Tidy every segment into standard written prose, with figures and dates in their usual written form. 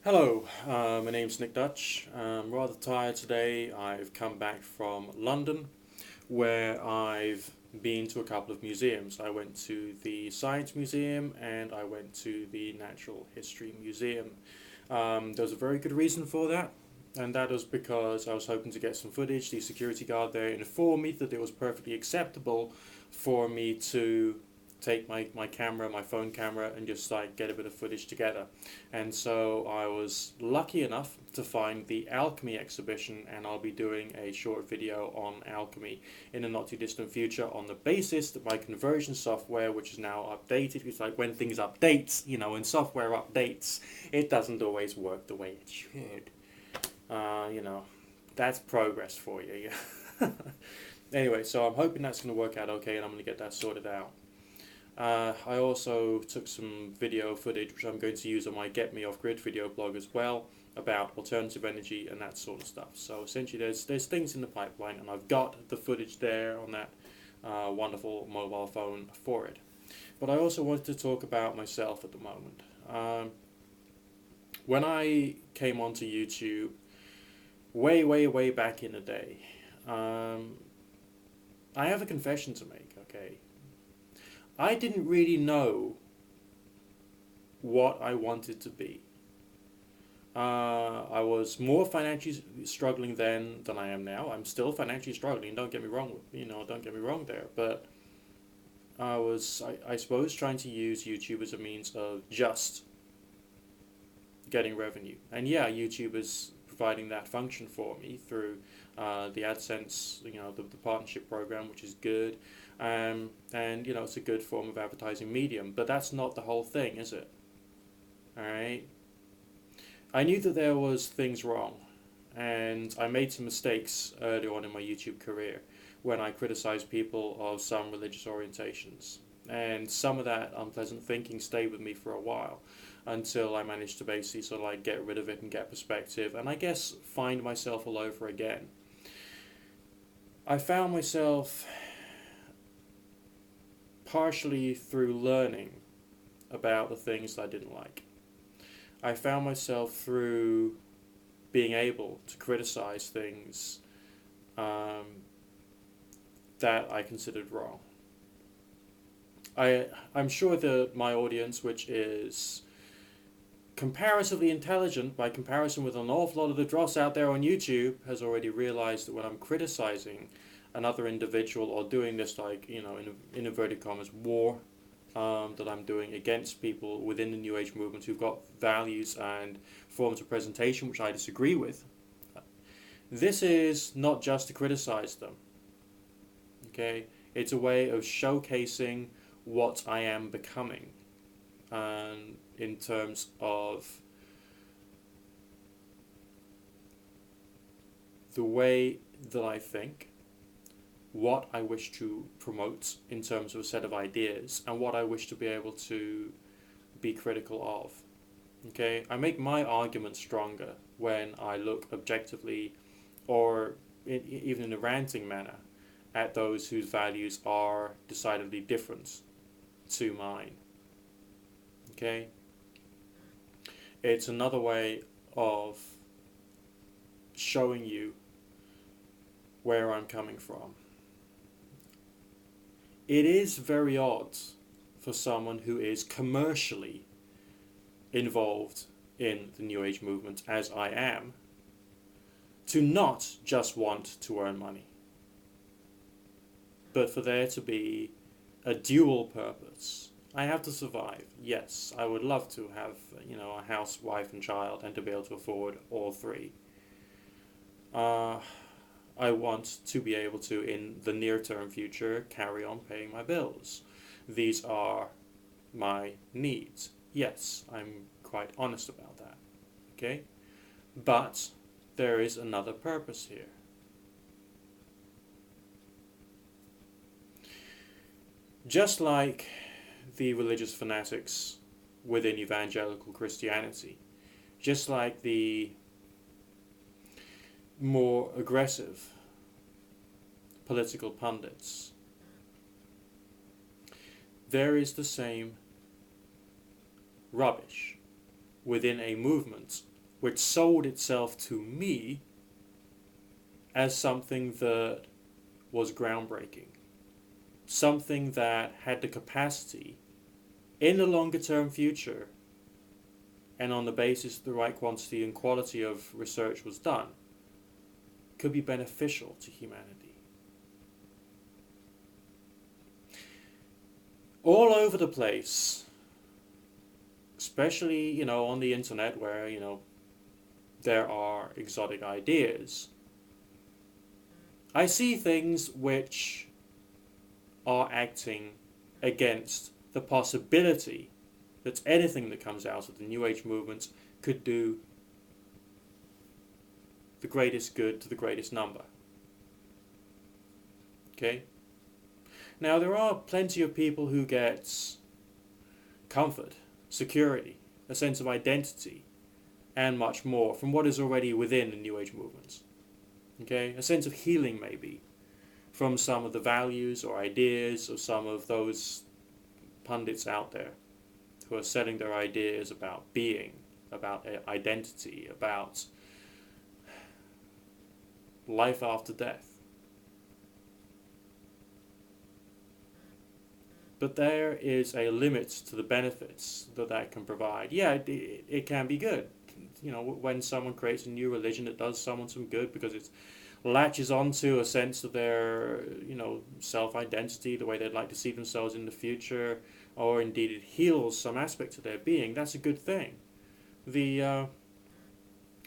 Hello, my name's Nick Dutch. I'm rather tired today. I've come back from London where I've been to a couple of museums. I went to the Science Museum and I went to the Natural History Museum. There's a very good reason for that, and that was because I was hoping to get some footage. The security guard there informed me that it was perfectly acceptable for me to take my camera, my phone camera, and just like get a bit of footage together. And so I was lucky enough to find the alchemy exhibition, and I'll be doing a short video on alchemy in the not too distant future on the basis that my conversion software, which is now updated, it's like when things update, when software updates, it doesn't always work the way it should. That's progress for you. Anyway, so I'm hoping that's going to work out okay, and I'm going to get that sorted out. I also took some video footage which I'm going to use on my Get Me Off Grid video blog as well about alternative energy and that sort of stuff. So essentially there's things in the pipeline, and I've got the footage there on that wonderful mobile phone for it. But I also wanted to talk about myself at the moment. When I came onto YouTube way back in the day, I have a confession to make, okay? I didn't really know what I wanted to be. I was more financially struggling then than I am now. I'm still financially struggling. Don't get me wrong. Don't get me wrong there. But I was, I suppose, trying to use YouTube as a means of just getting revenue. And yeah, YouTube is providing that function for me through the AdSense, the partnership program, which is good. And it's a good form of advertising medium, but that's not the whole thing, is it? Alright? I knew that there was things wrong, and I made some mistakes early on in my YouTube career when I criticized people of some religious orientations. And some of that unpleasant thinking stayed with me for a while until I managed to basically sort of like get rid of it and get perspective, and I guess find myself all over again. I found myself partially through learning about the things that I didn't like. I found myself through being able to criticize things that I considered wrong. I'm sure that my audience, which is comparatively intelligent by comparison with an awful lot of the dross out there on YouTube, has already realized that when I'm criticizing another individual or doing this, like, in inverted commas, war that I'm doing against people within the New Age movement who've got values and forms of presentation which I disagree with, this is not just to criticize them. Okay? It's a way of showcasing what I am becoming, and in terms of the way that I think, what I wish to promote in terms of a set of ideas, and what I wish to be able to be critical of. Okay, I make my argument stronger when I look objectively, or even in a ranting manner, at those whose values are decidedly different to mine. Okay? It's another way of showing you where I'm coming from. It is very odd for someone who is commercially involved in the New Age movement, as I am, to not just want to earn money, but for there to be a dual purpose. I have to survive. Yes, I would love to have, a house, wife, and child, and to be able to afford all three. I want to be able to, in the near-term future, carry on paying my bills. These are my needs. Yes, I'm quite honest about that. Okay? But there is another purpose here. Just like the religious fanatics within evangelical Christianity, just like the more aggressive political pundits, there is the same rubbish within a movement which sold itself to me as something that was groundbreaking, something that had the capacity in the longer term future, and on the basis the right quantity and quality of research was done, could be beneficial to humanity. All over the place, especially, on the internet where, there are exotic ideas, I see things which are acting against the possibility that anything that comes out of the New Age movement could do the greatest good to the greatest number. Okay? Now, there are plenty of people who get comfort, security, a sense of identity, and much more from what is already within the New Age movement. Okay? A sense of healing, maybe, from some of the values or ideas of some of those pundits out there who are selling their ideas about being, about identity, about life after death. But there is a limit to the benefits that can provide. Yeah, it can be good. When someone creates a new religion, it does someone some good because it latches onto a sense of their, self-identity, the way they'd like to see themselves in the future, or indeed it heals some aspect of their being. That's a good thing.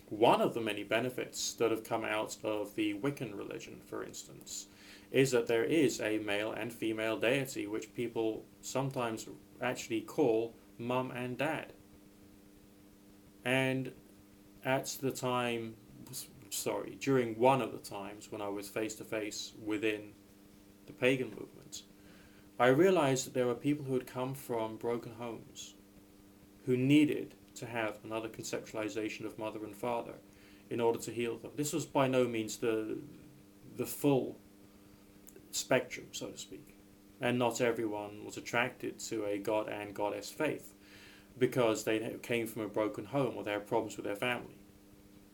One of the many benefits that have come out of the Wiccan religion, for instance, is that there is a male and female deity which people sometimes actually call mum and dad. And during one of the times when I was face to face within the pagan movement, I realized that there were people who had come from broken homes who needed to have another conceptualization of mother and father in order to heal them. This was by no means the full spectrum, so to speak. And not everyone was attracted to a god and goddess faith because they came from a broken home or they had problems with their family.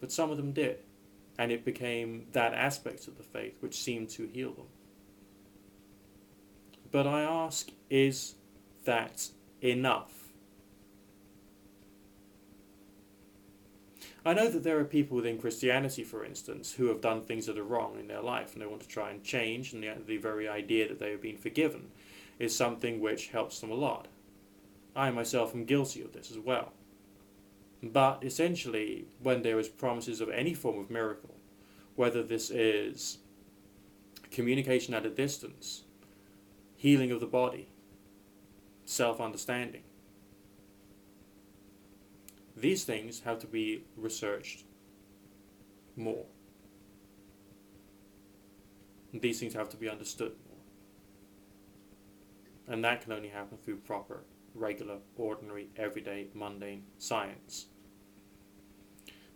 But some of them did. And it became that aspect of the faith which seemed to heal them. But I ask, is that enough? I know that there are people within Christianity, for instance, who have done things that are wrong in their life and they want to try and change, and the very idea that they have been forgiven is something which helps them a lot. I myself am guilty of this as well. But essentially, when there is promises of any form of miracle, whether this is communication at a distance, healing of the body, self-understanding, these things have to be researched more. These things have to be understood more. And that can only happen through proper, regular, ordinary, everyday, mundane science.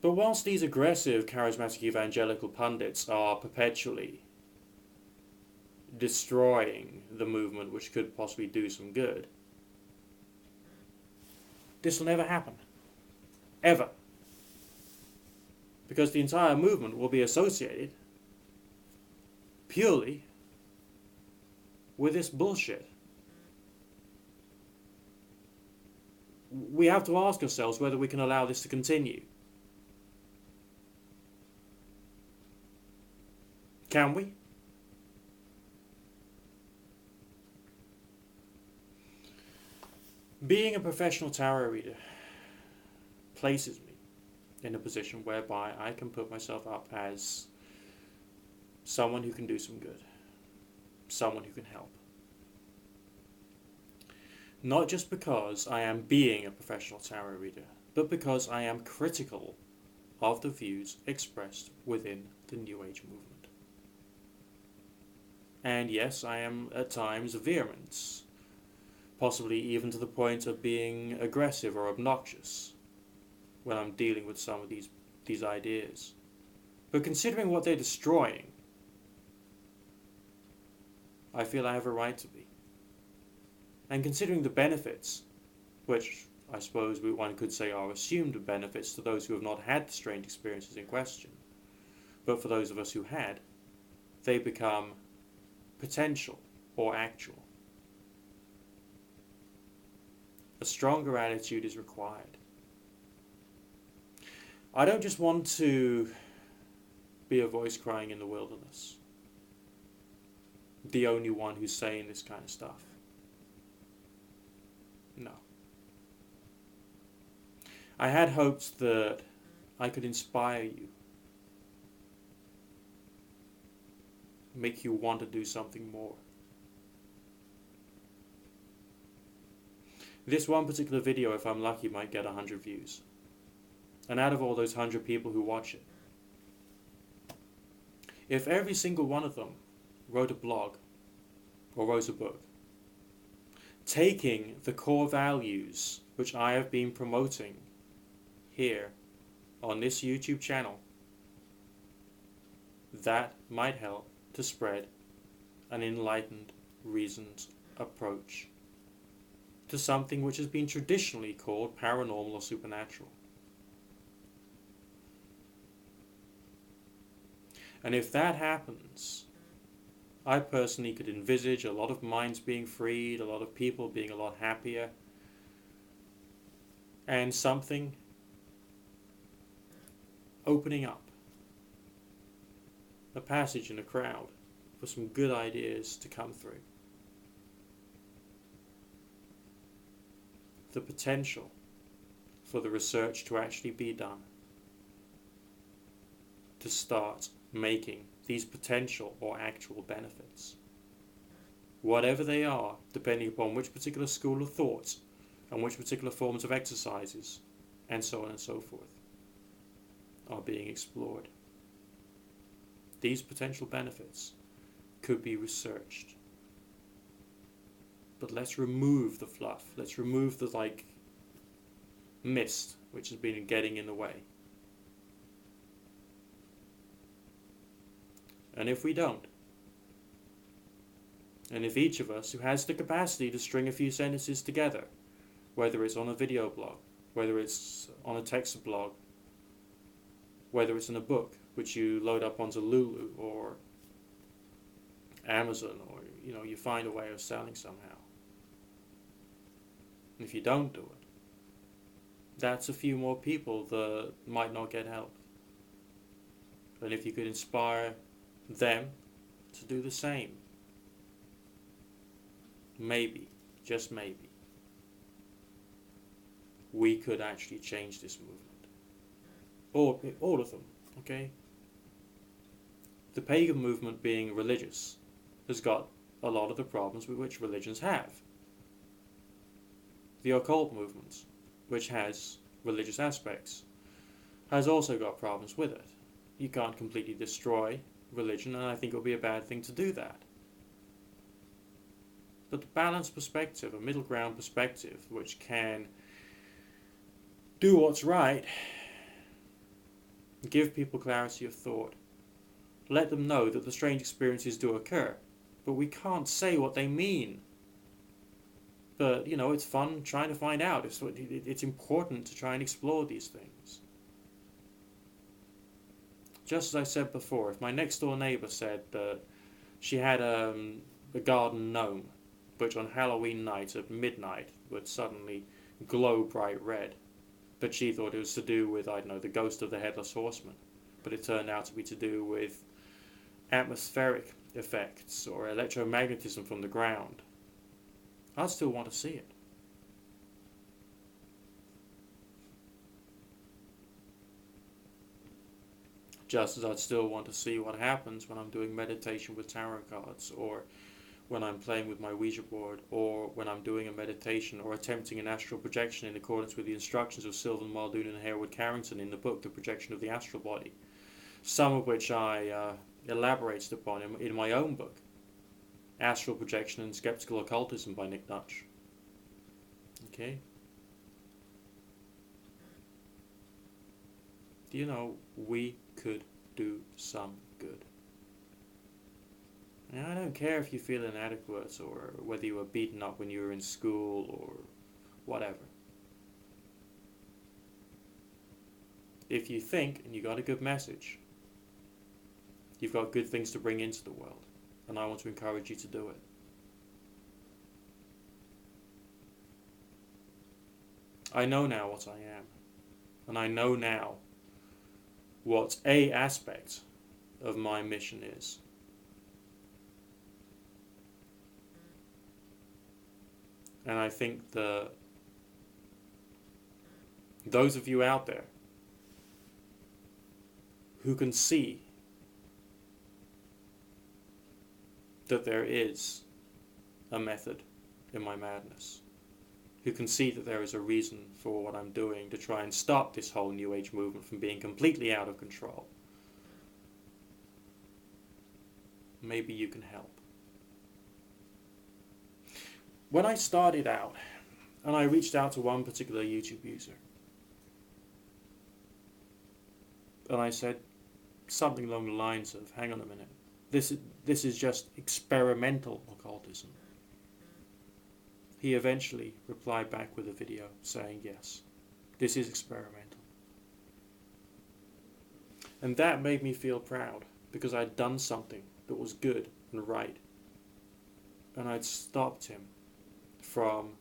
But whilst these aggressive, charismatic evangelical pundits are perpetually destroying the movement which could possibly do some good, this will never happen. Ever. Because the entire movement will be associated purely with this bullshit. We have to ask ourselves whether we can allow this to continue. Can we? Being a professional tarot reader places me in a position whereby I can put myself up as someone who can do some good, someone who can help. Not just because I am being a professional tarot reader, but because I am critical of the views expressed within the New Age movement. And yes, I am at times vehement, possibly even to the point of being aggressive or obnoxious when I'm dealing with some of these ideas. But considering what they're destroying, I feel I have a right to be. And considering the benefits which I suppose one could say, are assumed benefits to those who have not had the strange experiences in question. But for those of us who had, they become potential or actual. A stronger attitude is required. I don't just want to be a voice crying in the wilderness, the only one who's saying this kind of stuff. No. I had hoped that I could inspire you, make you want to do something more. This one particular video, if I'm lucky, might get 100 views. And out of all those 100 people who watch it, if every single one of them wrote a blog or wrote a book, taking the core values which I have been promoting here on this YouTube channel, that might help to spread an enlightened, reasoned approach to something which has been traditionally called paranormal or supernatural. And if that happens, I personally could envisage a lot of minds being freed, a lot of people being a lot happier, and something opening up, a passage in a crowd for some good ideas to come through. The potential for the research to actually be done, to start making these potential or actual benefits, whatever they are, depending upon which particular school of thought and which particular forms of exercises and so on and so forth are being explored. These potential benefits could be researched. But let's remove the fluff. Let's remove the mist which has been getting in the way. And if we don't, and if each of us who has the capacity to string a few sentences together, whether it's on a video blog, whether it's on a text blog, whether it's in a book which you load up onto Lulu or Amazon, or you find a way of selling somehow. And if you don't do it, that's a few more people that might not get help. And if you could inspire them to do the same, maybe, just maybe, we could actually change this movement. All of them, okay? The pagan movement, being religious, has got a lot of the problems with which religions have. The occult movement, which has religious aspects, has also got problems with it. You can't completely destroy religion, and I think it would be a bad thing to do that. But the balanced perspective, a middle ground perspective, which can do what's right, give people clarity of thought, let them know that the strange experiences do occur, but we can't say what they mean. But, it's fun trying to find out. It's important to try and explore these things. Just as I said before, if my next door neighbor said that she had a garden gnome, which on Halloween night at midnight would suddenly glow bright red, but she thought it was to do with, the ghost of the Headless Horseman, but it turned out to be to do with atmospheric effects or electromagnetism from the ground, I'd still want to see it. Just as I'd still want to see what happens when I'm doing meditation with tarot cards, or when I'm playing with my Ouija board, or when I'm doing a meditation or attempting an astral projection in accordance with the instructions of Sylvan Muldoon and Harewood Carrington in the book The Projection of the Astral Body, some of which I elaborated upon in my own book, Astral Projection and Skeptical Occultism by Nick Nutch. Okay? We could do some good. And I don't care if you feel inadequate or whether you were beaten up when you were in school or whatever. If you think and you got a good message, you've got good things to bring into the world, and I want to encourage you to do it. I know now what I am, and I know now what a aspect of my mission is. And I think those of you out there who can see that there is a method in my madness, who can see that there is a reason for what I'm doing to try and stop this whole New Age movement from being completely out of control, maybe you can help. When I started out, and I reached out to one particular YouTube user, and I said something along the lines of, hang on a minute, this is just experimental occultism. He eventually replied back with a video saying, yes, this is experimental. And that made me feel proud, because I'd done something that was good and right. And I'd stopped him from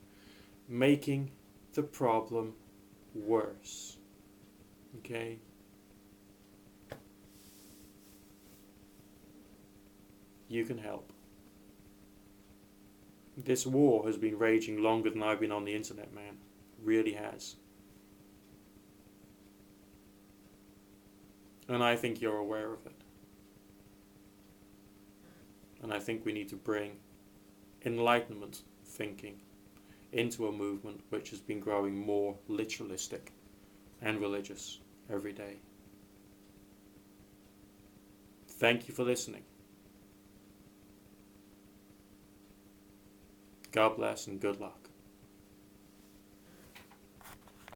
making the problem worse. Okay? You can help. This war has been raging longer than I've been on the internet, man. Really has. And I think you're aware of it. And I think we need to bring Enlightenment thinking into a movement which has been growing more literalistic and religious every day. Thank you for listening. God bless and good luck.